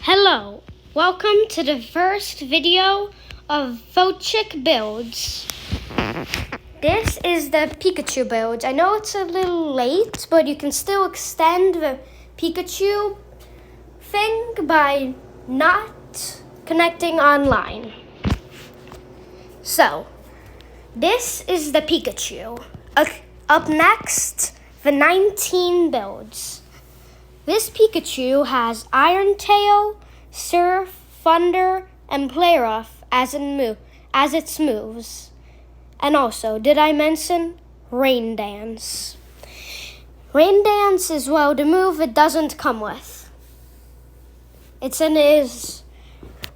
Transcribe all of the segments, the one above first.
Hello, welcome to the first video of Vochic builds. This is the Pikachu build. I know it's a little late, but you can still extend the Pikachu thing by not connecting online. So, this is the Pikachu. Up next, the 19 builds. This Pikachu has Iron Tail, Surf, Thunder, and Play Rough as its moves. And also, did I mention Rain Dance? Rain Dance is, the move it doesn't come with. It's in his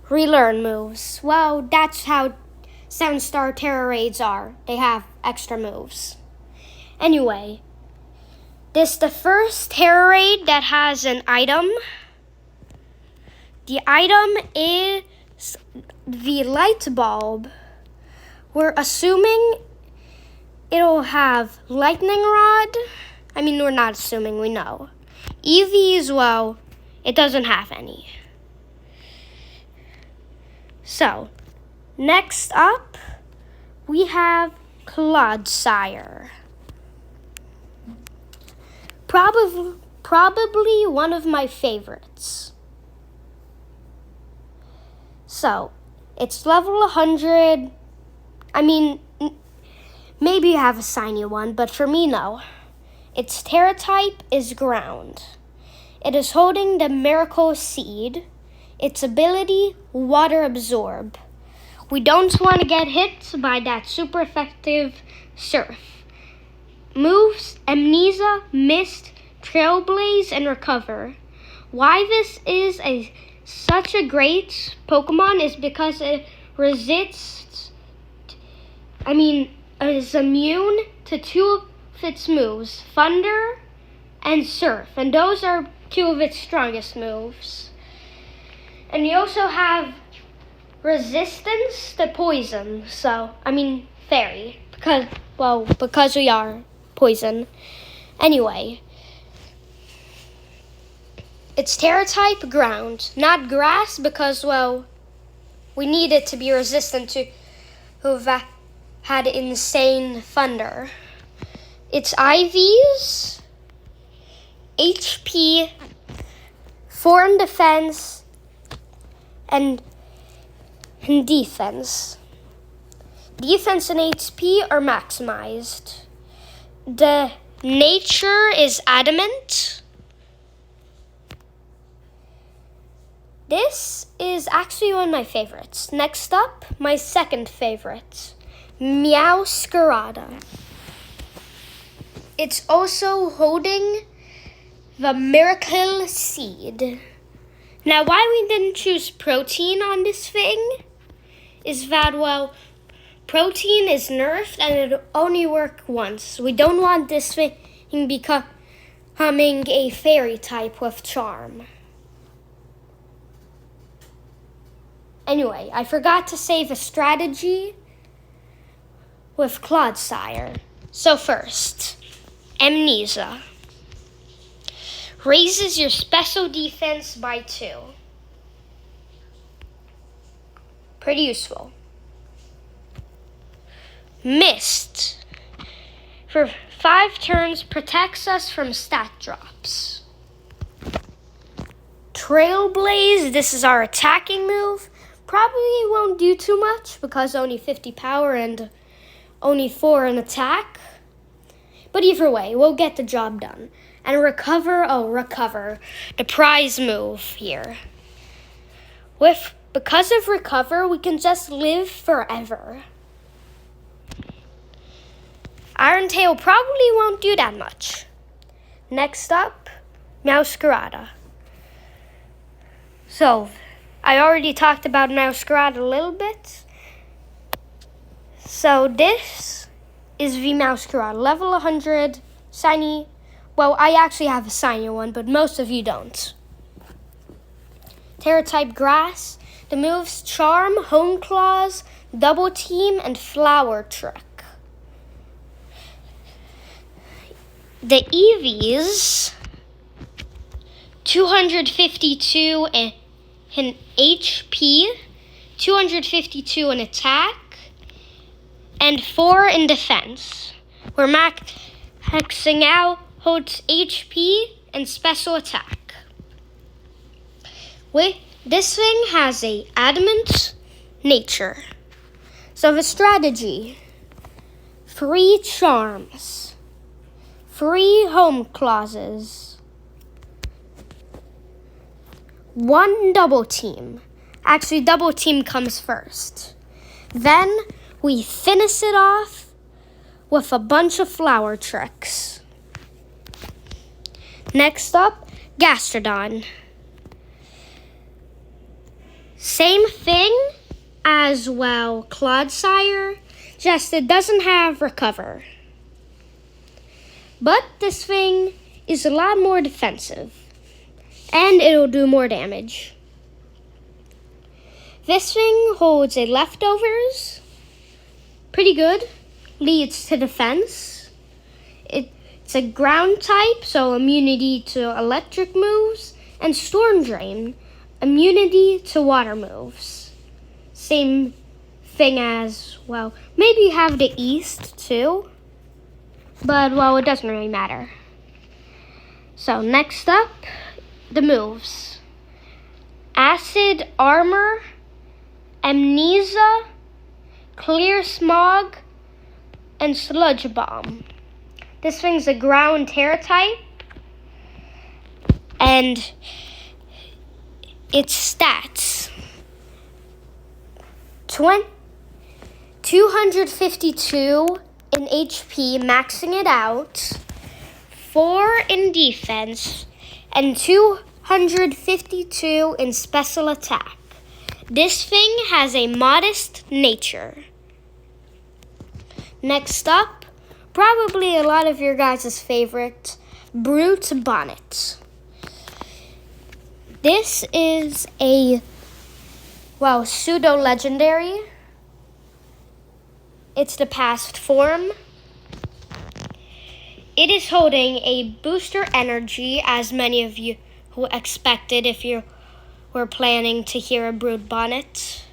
relearn moves. Well, that's how Soundstar Terra Raids are. They have extra moves. Anyway, this is the first Terra Raid that has an item. The item is the light bulb. We're assuming it'll have lightning rod. We're not assuming, we know. EVs, it doesn't have any. So, next up, we have Clodsire. Probably one of my favorites. So, it's level 100. Maybe you have a shiny one, but for me, no. Its Terra type is Ground. It is holding the Miracle Seed. Its ability, Water Absorb. We don't want to get hit by that super effective Surf. Moves, Amnesia, Mist, Trailblaze, and Recover. Why this is such a great Pokemon is because it is immune to two of its moves, Thunder and Surf, and those are two of its strongest moves. And you also have resistance to poison, fairy, because we are poison. Anyway, it's Terra type Ground, not Grass, because, we need it to be resistant to who've had insane Thunder. It's IVs, HP, 4 in defense, and defense. Defense and HP are maximized. The nature is Adamant. This is actually one of my favorites. Next up, my second favorite, Meowscarada. It's also holding the Miracle Seed. Now, why we didn't choose protein on this thing is that, protein is nerfed and it'll only work once. We don't want this thing becoming a fairy type with charm. Anyway, I forgot to save a strategy with Clodsire. So first, Amnesia. Raises your special defense by 2. Pretty useful. Mist. For 5 turns, protects us from stat drops. Trailblaze, this is our attacking move. Probably won't do too much because only 50 power and only 4 in attack. But either way, we'll get the job done. And Recover, the prize move here. Because of Recover, we can just live forever. Iron Tail probably won't do that much. Next up, Meowscarada. So, I already talked about Meowscarada a little bit. So this is the Meowscarada, level 100, shiny. I actually have a shiny one, but most of you don't. Terra type Grass. The moves Charm, Home Claws, Double Team, and Flower Trick. The EVs, 252 in HP, 252 in attack, and 4 in defense. We're maxing out its HP and special attack. This thing has a adamant nature. So the strategy: 3 charms, 3 home clauses, 1 double team. Actually, double team comes first. Then we finish it off with a bunch of flower tricks. Next up, Gastrodon. Same thing as Clodsire, just it doesn't have recover. But this thing is a lot more defensive, and it'll do more damage. This thing holds a leftovers, pretty good, leads to defense. It's a ground type, so immunity to electric moves, and Storm Drain, immunity to water moves. Same thing as, maybe you have the East too, but it doesn't really matter. So next up, the moves: Acid Armor, Amnesia, Clear Smog, and Sludge Bomb. This thing's a ground terra type, and its stats: 252 in HP, maxing it out, 4 in defense, and 252 in special attack. This thing has a modest nature. Next up, probably a lot of your guys' favorite, Brute Bonnet. This is a pseudo-legendary. It's the past form. It is holding a booster energy, as many of you who expected if you were planning to hear a Brood Bonnet,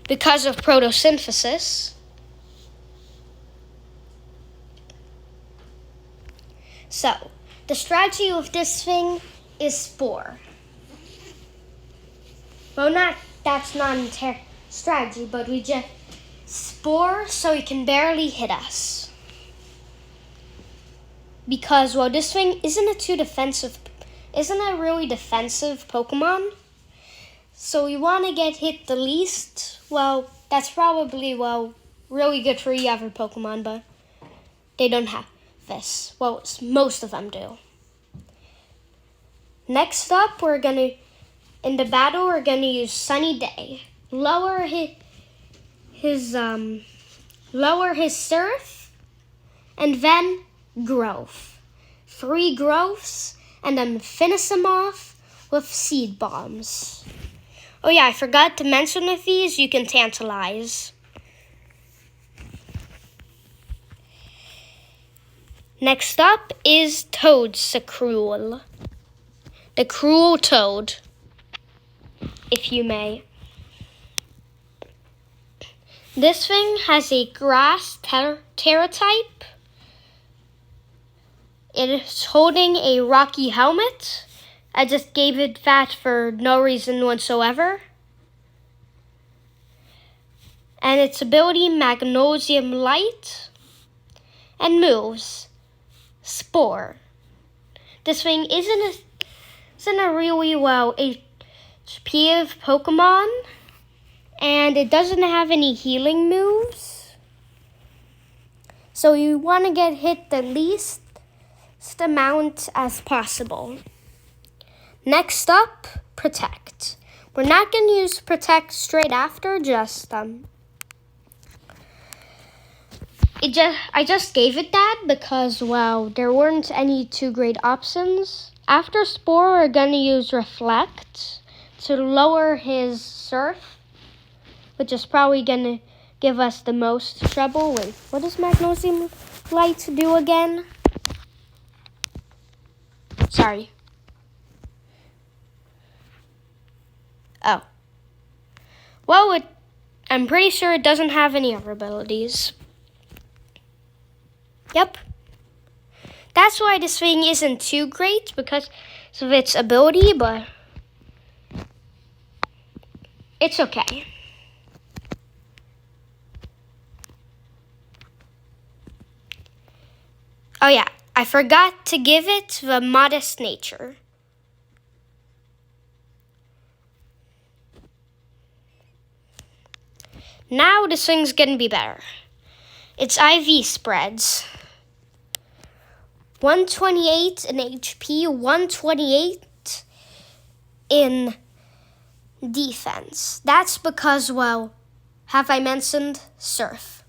because of photosynthesis. So, the strategy of this thing is Spore. That's not a strategy, but we just Spore so he can barely hit us. Because, this thing isn't a really defensive Pokemon. So we want to get hit the least. That's probably, really good for the other Pokemon, but they don't have this. Most of them do. Next up, in the battle, we're gonna use Sunny Day. Lower his Surf, and then Growth. 3 growths, and then finish him off with Seed Bombs. Oh yeah, I forgot to mention with these, you can Tantalize. Next up is Toedsacruel. The Cruel Toad, if you may. This thing has a grass terra type. It is holding a rocky helmet. I just gave it that for no reason whatsoever. And its ability, Magnesium Light. And moves, Spore. This thing isn't a really HP of Pokemon. And it doesn't have any healing moves. So you want to get hit the least amount as possible. Next up, Protect. We're not going to use Protect straight after, I just gave it that because, there weren't any too great options. After Spore, we're going to use Reflect to lower his Surf, which is probably going to give us the most trouble. Wait, what does Magnesium Light do again? Sorry. Oh. Well, I'm pretty sure it doesn't have any other abilities. Yep. That's why this thing isn't too great, because of its ability, but it's okay. Oh yeah, I forgot to give it the modest nature. Now this thing's gonna be better. Its IV spreads. 128 in HP, 128 in defense. That's because, well, have I mentioned Surf?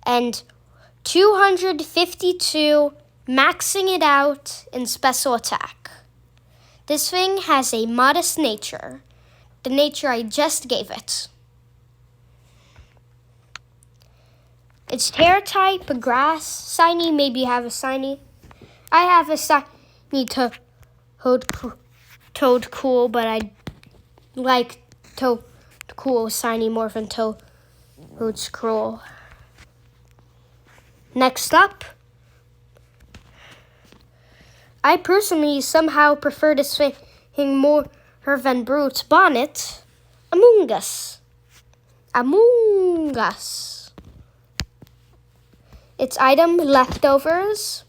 And 252, maxing it out in special attack. This thing has a modest nature, the nature I just gave it. It's Terra type, a grass. Shiny, maybe you have a shiny. I have a shiny Toad Cool, but I like Toad Cool shiny more than Toad's Cruel. Next up, I personally somehow prefer this thing more than Brute's Bonnet. Among Us. Among Us. Its item, Leftovers.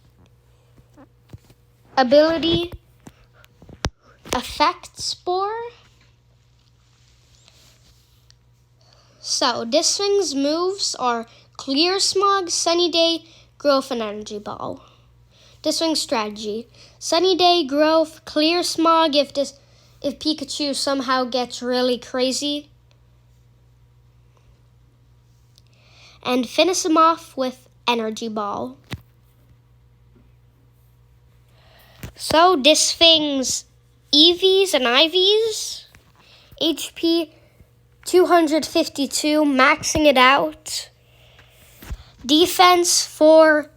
Ability, Effect Spore. So, this thing's moves are Clear Smog, Sunny Day, Growth, and Energy Ball. This thing's strategy, Sunny Day, Growth, Clear Smog if Pikachu somehow gets really crazy. And finish him off with Energy Ball. So this thing's EVs and IVs, HP 252, maxing it out. Defense 4,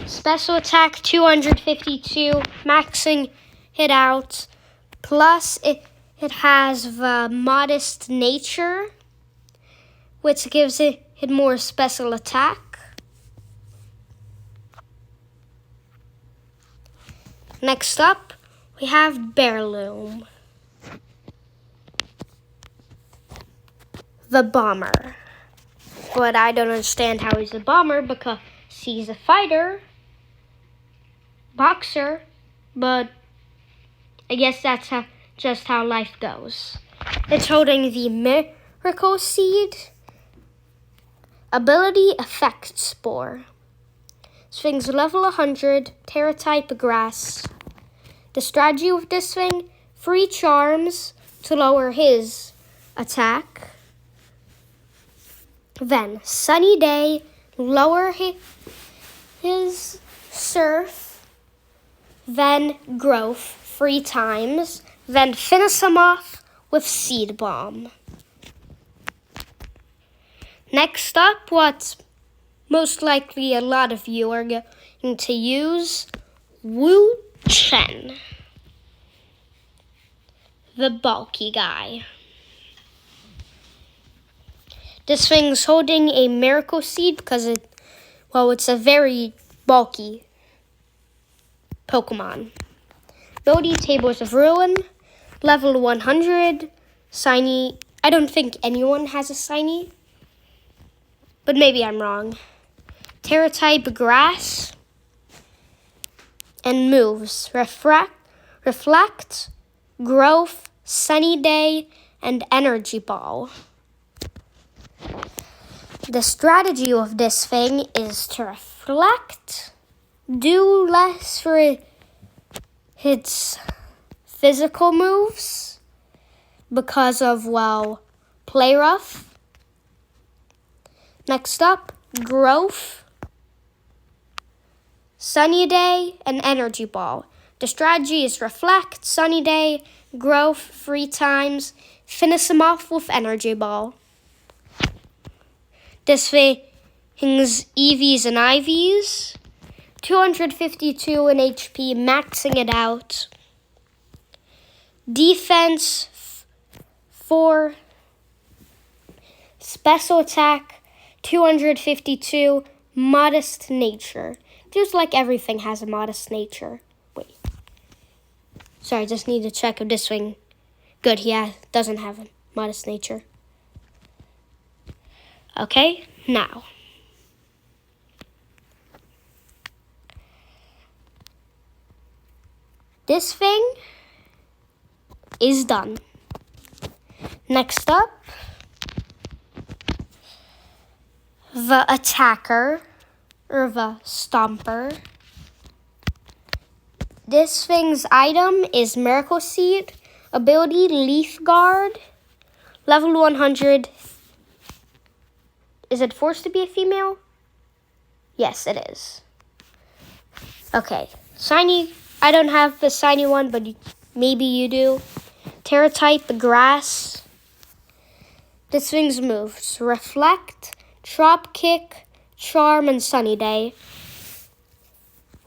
special attack 252, maxing it out. Plus it has the modest nature, which gives it more special attack. Next up, we have Bearloom, the bomber. But I don't understand how he's a bomber because he's a fighter, boxer, but I guess that's just how life goes. It's holding the Miracle Seed, ability Effect Spore. This thing's level 100, Terra type grass. The strategy with this thing, 3 charms to lower his attack. Then Sunny Day, lower his Surf. Then Growth 3 times. Then finish him off with Seed Bomb. Next up, what's most likely a lot of you are going to use, Wu Chen, the bulky guy. This thing's holding a Miracle Seed because it's a very bulky Pokemon. Ability, Tables of Ruin, level 100, shiny. I don't think anyone has a shiny, but maybe I'm wrong. Terra type grass, and moves reflect, growth, sunny day, and energy ball. The strategy of this thing is to reflect, do less for its physical moves because of, play rough. Next up, growth, sunny day, and energy ball. The strategy is reflect, sunny day, growth 3 times, finish him off with energy ball. This thing's EVs and IVs, 252 in HP, maxing it out. Defense 4. Special attack 252. Modest nature. Feels like everything has a modest nature. Wait. Sorry, just need to check if this thing. Good, doesn't have a modest nature. Okay, now. This thing is done. Next up, the attacker, or the stomper. This thing's item is Miracle Seed, ability Leaf Guard, level 100. Is it forced to be a female? Yes, it is. Okay, shiny. I don't have the shiny one, but maybe you do. Terra type, grass. This thing's moves: Reflect, Drop Kick, Charm, and Sunny Day.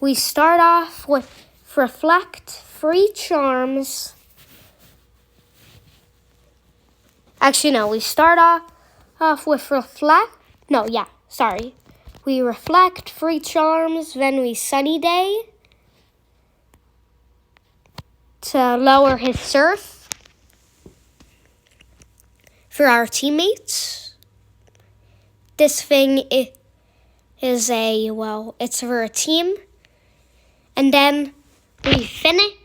We start off with Reflect, 3 charms. Actually, no, we start off with Reflect. No, yeah, sorry. We Reflect, 3 charms, then we Sunny Day to lower his Surf for our teammates. This thing is it's for a team. And then we finish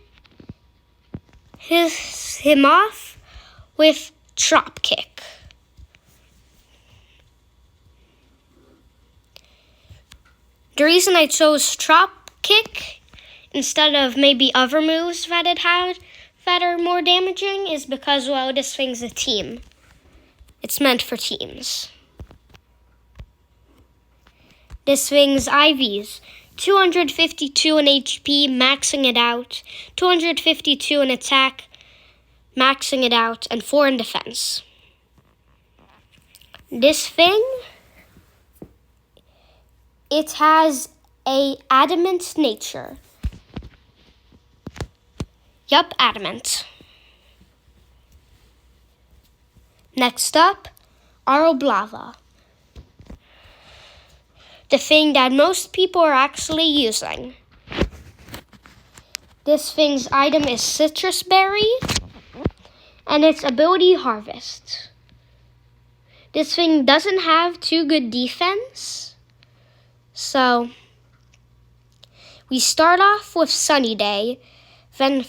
him off with Drop Kick. The reason I chose Drop Kick instead of maybe other moves that it had that are more damaging is because, well, this thing's a team. It's meant for teams. This thing's IVs, 252 in HP, maxing it out, 252 in attack, maxing it out, and 4 in defense. This thing, it has a adamant nature. Yup, adamant. Next up, Aeroblava. The thing that most people are actually using. This thing's item is Citrus Berry, and its ability Harvest. This thing doesn't have too good defense, so we start off with Sunny Day, we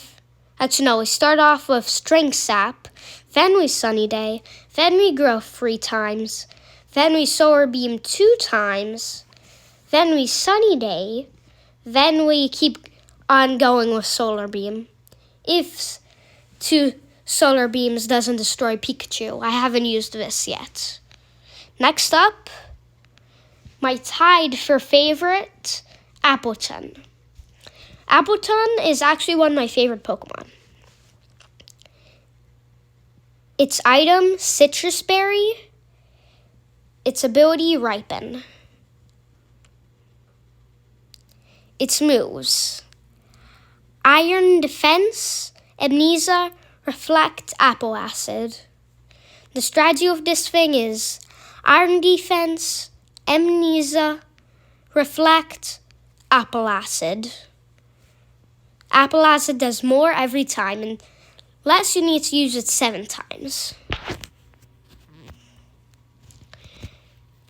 start off with Strength Sap, then we Sunny Day, then we Grow 3 times, then we Solar Beam 2 times, then we Sunny Day, then we keep on going with Solar Beam. If 2 Solar Beams doesn't destroy Pikachu, I haven't used this yet. Next up, my tied for favorite, Appleton. Appleton is actually one of my favorite Pokemon. Its item, Citrus Berry. Its ability, Ripen. Its moves, Iron Defense, Amnesia, Reflect, Apple Acid. The strategy of this thing is Iron Defense, Amnesia, Reflect, Apple Acid. Apple Acid does more every time, unless you need to use it 7 times.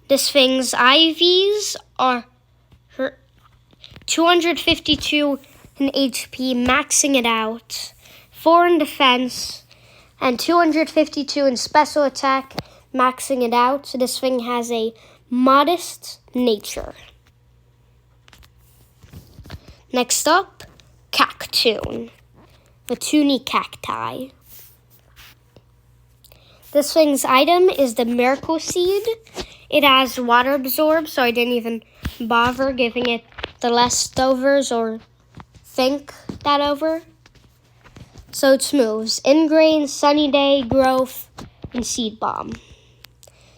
This thing's IVs are 252 in HP, maxing it out, 4 in defense, and 252 in special attack, maxing it out. So this thing has a modest nature. Next up, Cactoon, the Toonie Cacti. This thing's item is the Miracle Seed. It has water absorb, so I didn't even bother giving it the leftovers or think that over. So its moves, Ingrain, Sunny Day, Growth, and Seed Bomb.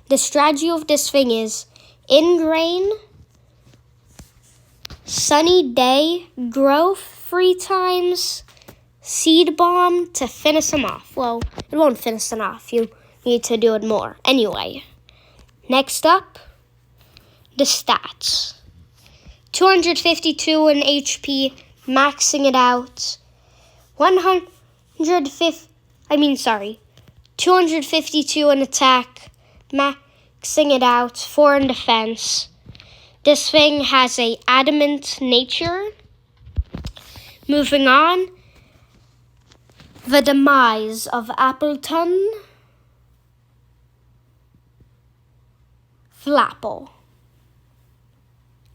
The strategy of this thing is Ingrain, Sunny Day, growth 3 times, Seed Bomb to finish him off. Well, it won't finish him off. You need to do it more. Anyway, next up, the stats. 252 in HP, maxing it out. 252 in attack, maxing it out. 4 in defense. This thing has a adamant nature. Moving on, the demise of Appleton. Flapple.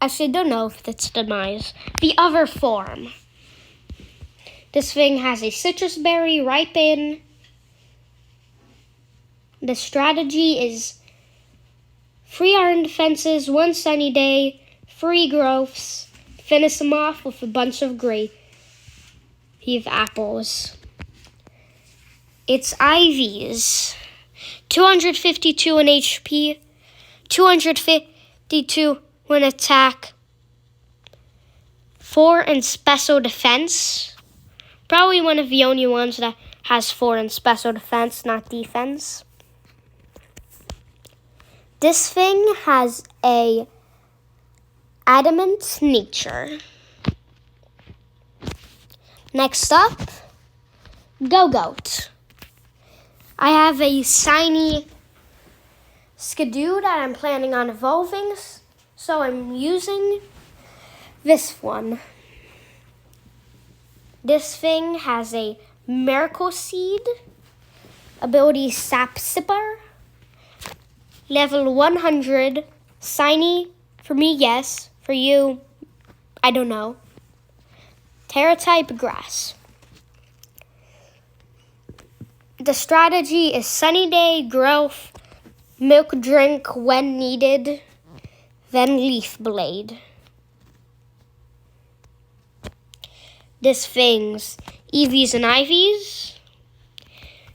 Actually, I don't know if it's demise. The other form. This thing has a citrus berry ripen. The strategy is 3 iron defenses, 1 sunny day, 3 growths. Finish them off with a bunch of grave apples. It's IVs. 252 in HP, 252 in attack, 4 in special defense. Probably one of the only ones that has 4 in special defense, not defense. This thing has a adamant nature. Next up, Go-Goat. I have a shiny Skidoo that I'm planning on evolving, so I'm using this one. This thing has a Miracle Seed, ability Sap Sipper, level 100, shiny, for me, yes, for you, I don't know. Terra-type Grass. The strategy is Sunny Day, growth, milk drink when needed, then Leaf Blade. This thing's EVs and IVs.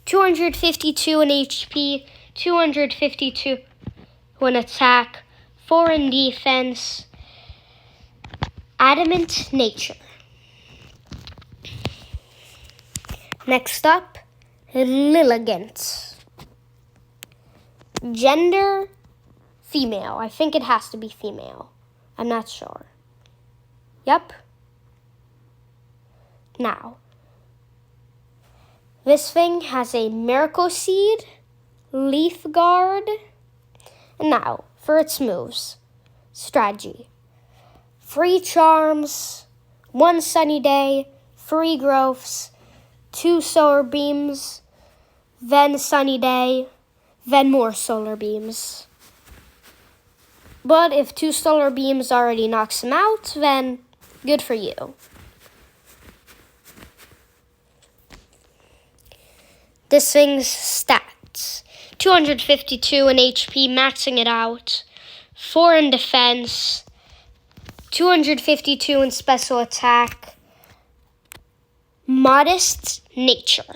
252 in HP, 252 in attack, 4 in defense. Adamant nature. Next up, Lilligant. Gender, female. I think it has to be female. I'm not sure. Yep. Now, this thing has a Miracle Seed, Leaf Guard, and now for its moves. Strategy. 3 charms, 1 sunny day, 3 growths, 2 solar beams, then sunny day, then more solar beams. But if 2 solar beams already knocks him out, then good for you. This thing's stats. 252 in HP, maxing it out. 4 in defense. 252 in special attack. Modest nature.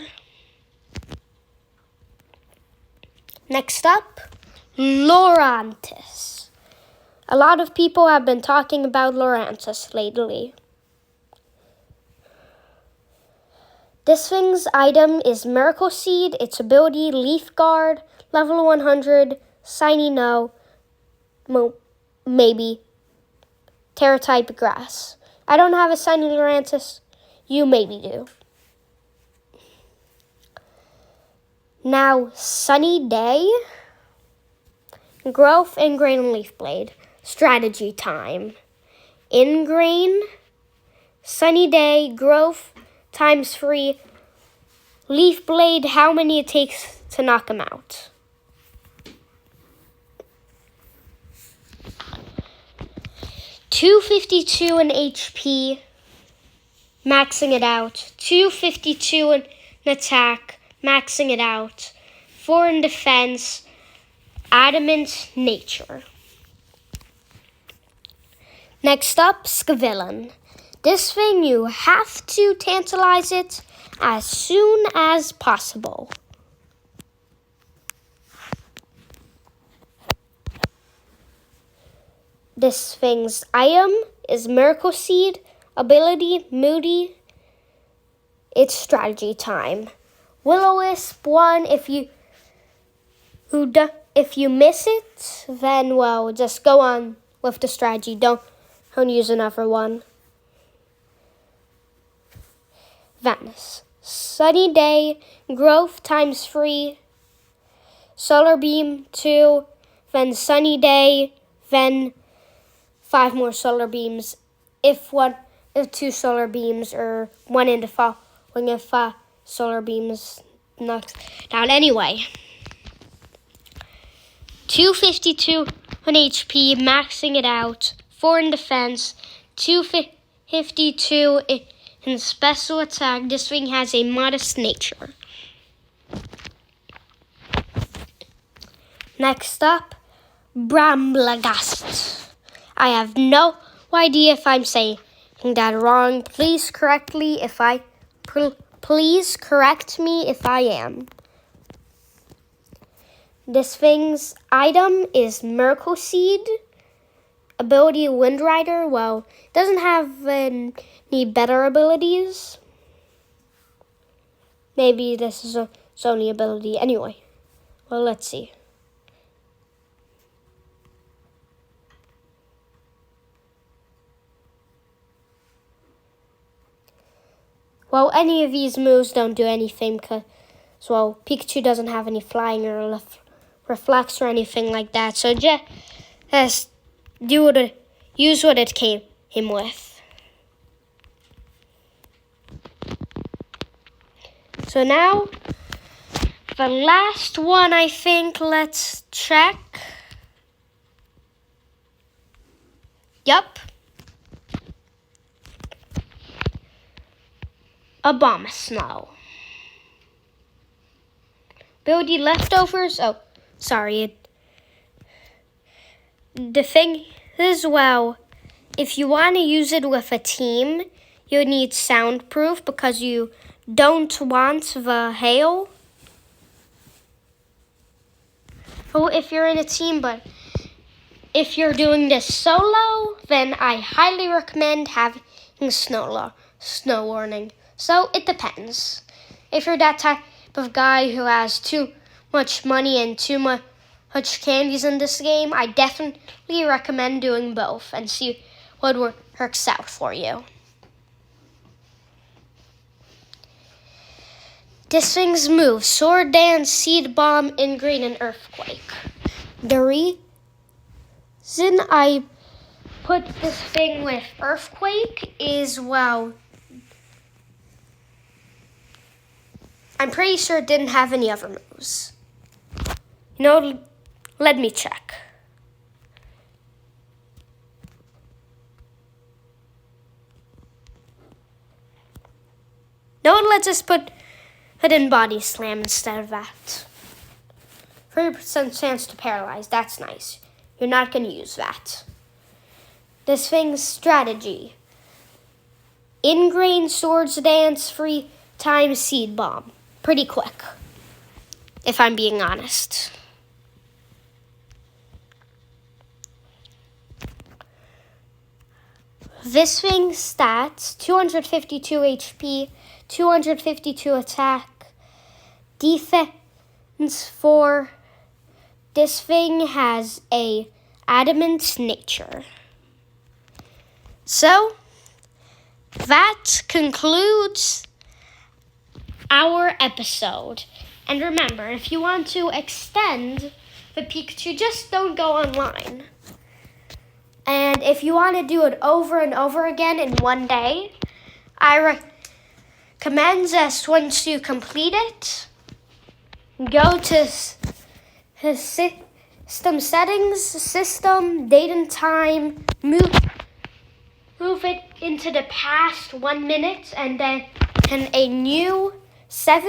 Next up, Lorantis. A lot of people have been talking about Lorantis lately. This thing's item is Miracle Seed, its ability Leaf Guard, level 100, shiny no, maybe, Terra-type Grass. I don't have a shiny Lorantis, you maybe do. Now, Sunny Day, Growth, Ingrain, and Leaf Blade. Strategy time. Ingrain, Sunny Day, Growth, times 3. Leaf Blade, how many it takes to knock him out. $252 in HP, maxing it out. 252 in attack, maxing it out. 4 in defense, adamant nature. Next up, Scavillain. This thing, you have to tantalize it as soon as possible. This thing's item is Miracle Seed. Ability, Moody. It's strategy time. Will-O-Wisp 1, if you miss it, then, well, just go on with the strategy. Don't use another one. Vanis. Sunny Day, growth times 3, Solar Beam 2, then Sunny Day, then 5 more Solar Beams. If 2 Solar Beams or 1 in the following of 5 Solar Beams knocks down anyway. 252 on HP, maxing it out. 4 in defense, 252 in special attack. This thing has a modest nature. Next up, Bramblagast. I have no idea if I'm saying that wrong. Please correct me if I am. This thing's item is Miracle Seed. Ability Wind Rider. Well, it doesn't have any better abilities. Maybe this is its only ability. Anyway, well, let's see. Well, any of these moves don't do anything because, well, Pikachu doesn't have any flying or reflex or anything like that. So just use what it came with. So now, the last one, I think, let's check. Yup. Abomasnow. Ability Leftovers. Oh, sorry. The thing is, well, if you want to use it with a team, you need soundproof because you don't want the hail. Oh, if you're in a team, but if you're doing this solo, then I highly recommend having snow warning. So it depends. If you're that type of guy who has too much money and too much candies in this game, I definitely recommend doing both and see what works out for you. This thing's move, Sword Dance, Seed Bomb, Ingrain, and Earthquake. The reason I put this thing with Earthquake is, well, I'm pretty sure it didn't have any other moves. Let me check. No, let's just put it in Body Slam instead of that. 30% chance to paralyze. That's nice. You're not going to use that. This thing's strategy. Ingrain, Swords Dance, 3 times Seed Bomb. Pretty quick, if I'm being honest. This thing's stats, 252 HP, 252 attack, defense 4. This thing has a adamant nature. So, that concludes our episode. And remember, if you want to extend the Pikachu, just don't go online. And if you want to do it over and over again in one day, I recommend that once you complete it, go to system settings, system, date and time, move it into the past 1 minute, and then a new 7